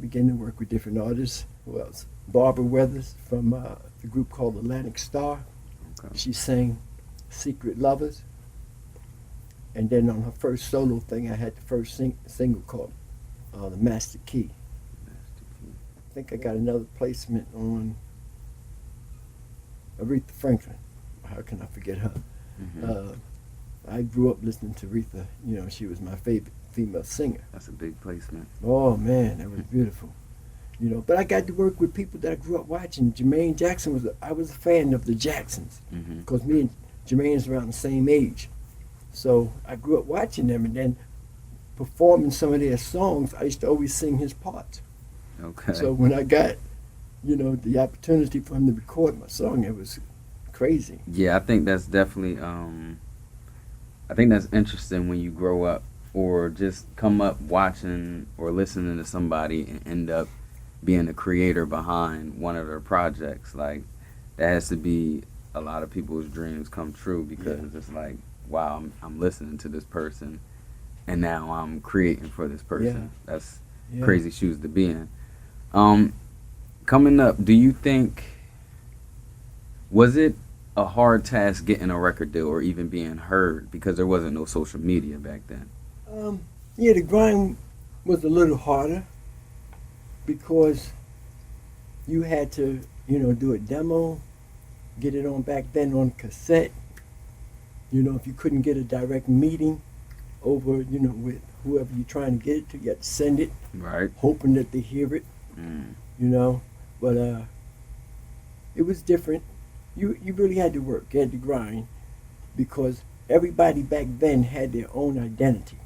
began to work with different artists. Who else? Barbara Weathers from the group called Atlantic Star. Okay. She sang Secret Lovers. And then on her first solo thing, I had the first single called The Master Key. I think I got another placement on Aretha Franklin. How can I forget her? Mm-hmm. I grew up listening to Aretha. You know, she was my favorite female singer. That's a big placement. Oh man, that was beautiful. You know, but I got to work with people that I grew up watching. Jermaine Jackson I was a fan of the Jacksons Mm-hmm. because me and Jermaine's around the same age. So I grew up watching them, and then performing some of their songs, I used to always sing his parts. Okay. So when I got, you know, the opportunity for him to record my song, it was crazy. Yeah, I think that's definitely. I think that's interesting when you grow up or just come up watching or listening to somebody and end up being the creator behind one of their projects. Like that has to be a lot of people's dreams come true because it's like, wow, I'm listening to this person, and now I'm creating for this person. That's crazy shoes to be in. Coming up, do you think was it a hard task getting a record deal or even being heard because there wasn't no social media back then? Yeah, the grind was a little harder because you had to, you know, do a demo, get it on back then on cassette. You know, if you couldn't get a direct meeting over, you know, with whoever you're trying to get it to, you had to send it, Right. hoping that they hear it. You know, but it was different. You really had to work, you had to grind, because everybody back then had their own identity.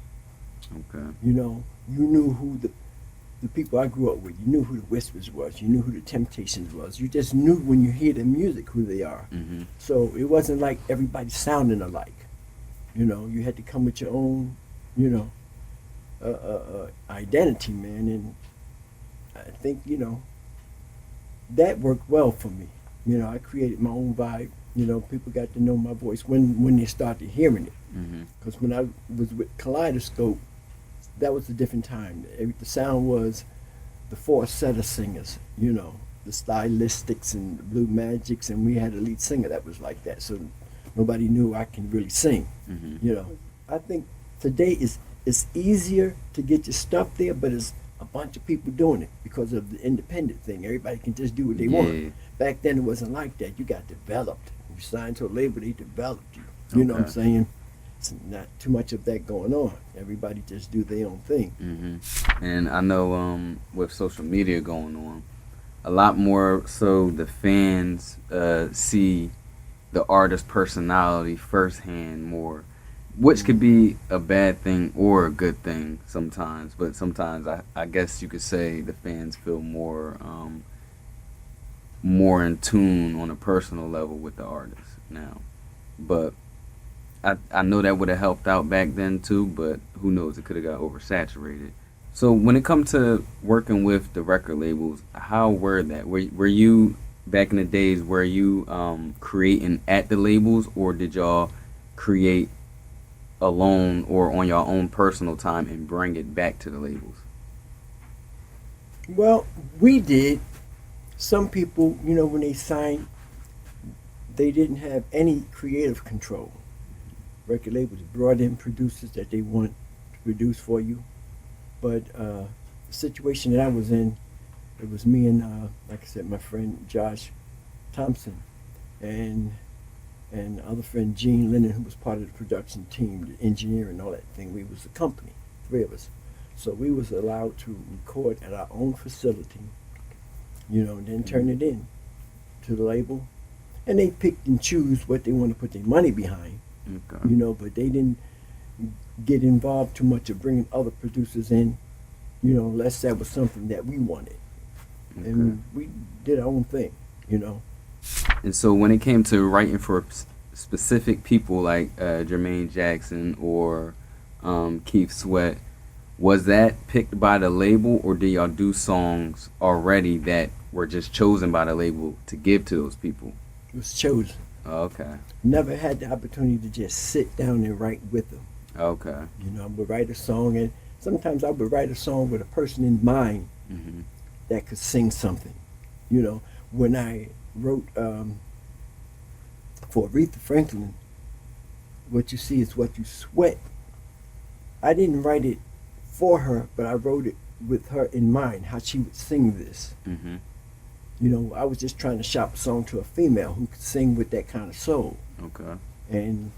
Okay. You know, you knew who the people I grew up with. You knew who the Whispers was. You knew who the Temptations was. You just knew when you hear their music who they are. Mm-hmm. So it wasn't like everybody sounding alike. You know, you had to come with your own, you know, identity, man. And I think, you know, that worked well for me. You know, I created my own vibe. You know, people got to know my voice when they started hearing it. Because when I was with Kaleidoscope, that was a different time. The sound was the four set of singers, you know, the Stylistics and the Blue Magics, and we had a lead singer that was like that. So nobody knew I can really sing. You know, I think today it's easier to get your stuff there, but it's a bunch of people doing it because of the independent thing. Everybody can just do what they want. Back then it wasn't like that. You got developed. You signed to a label, they developed you. You know what I'm saying? It's not too much of that going on. Everybody just do their own thing. And I know with social media going on, a lot more so the fans see the artist's personality firsthand more, which could be a bad thing or a good thing sometimes. But sometimes I guess you could say the fans feel more in tune on a personal level with the artist now. But I know that would have helped out back then too, but who knows, it could have got oversaturated. So when it comes to working with the record labels, how were that? Were you, back in the days, were you creating at the labels, or did y'all create alone or on your own personal time and bring it back to the labels? Well, we did. Some people, you know, when they signed, they didn't have any creative control. Record labels brought in producers that they want to produce for you. But the situation that I was in, it was me and, like I said, my friend Josh Thompson and other friend Gene Lennon, who was part of the production team, the engineer and all that thing. We was a company, three of us. So we was allowed to record at our own facility, you know, and then turn it in to the label. And they picked and choose what they want to put their money behind, you know, but they didn't get involved too much of bringing other producers in, you know, unless that was something that we wanted. And we did our own thing, you know. And so when it came to writing for specific people like Jermaine Jackson or Keith Sweat, was that picked by the label, or did y'all do songs already that were just chosen by the label to give to those people? It was chosen. Oh, okay. Never had the opportunity to just sit down and write with them. Okay. You know, I would write a song, and sometimes I would write a song with a person in mind Mm-hmm. that could sing something. You know, when I wrote for Aretha Franklin, "What You See Is What You Sweat," I didn't write it for her, but I wrote it with her in mind, how she would sing this. Mm-hmm. You know, I was just trying to shop a song to a female who could sing with that kind of soul. Okay. And,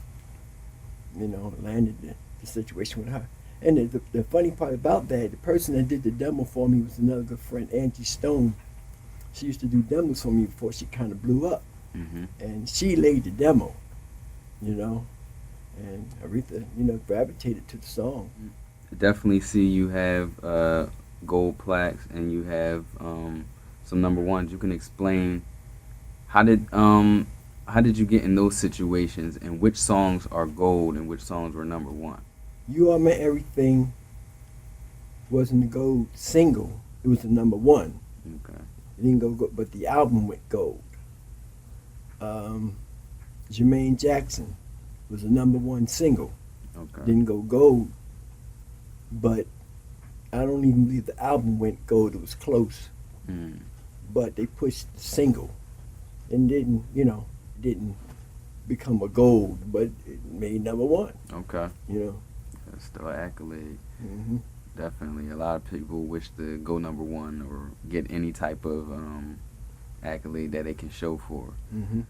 you know, landed the situation with her. And the funny part about that, the person that did the demo for me was another good friend, Angie Stone. She used to do demos for me before she kind of blew up. Mm-hmm. And she laid the demo, you know. And Aretha, you know, gravitated to the song. I definitely see you have gold plaques and you have some number ones. You can explain how did you get in those situations and which songs are gold and which songs were number one? You Are My Everything wasn't a gold single. It was the number one. Okay. It didn't go gold, but the album went gold. Jermaine Jackson was a number one single. Okay. Didn't go gold, but I don't even believe the album went gold. It was close, Mm. but they pushed the single and didn't, you know, didn't become a gold, but it made number one, Okay. you know. That's still an accolade. Hmm. Definitely. A lot of people wish to go number one or get any type of accolade that they can show for. Hmm.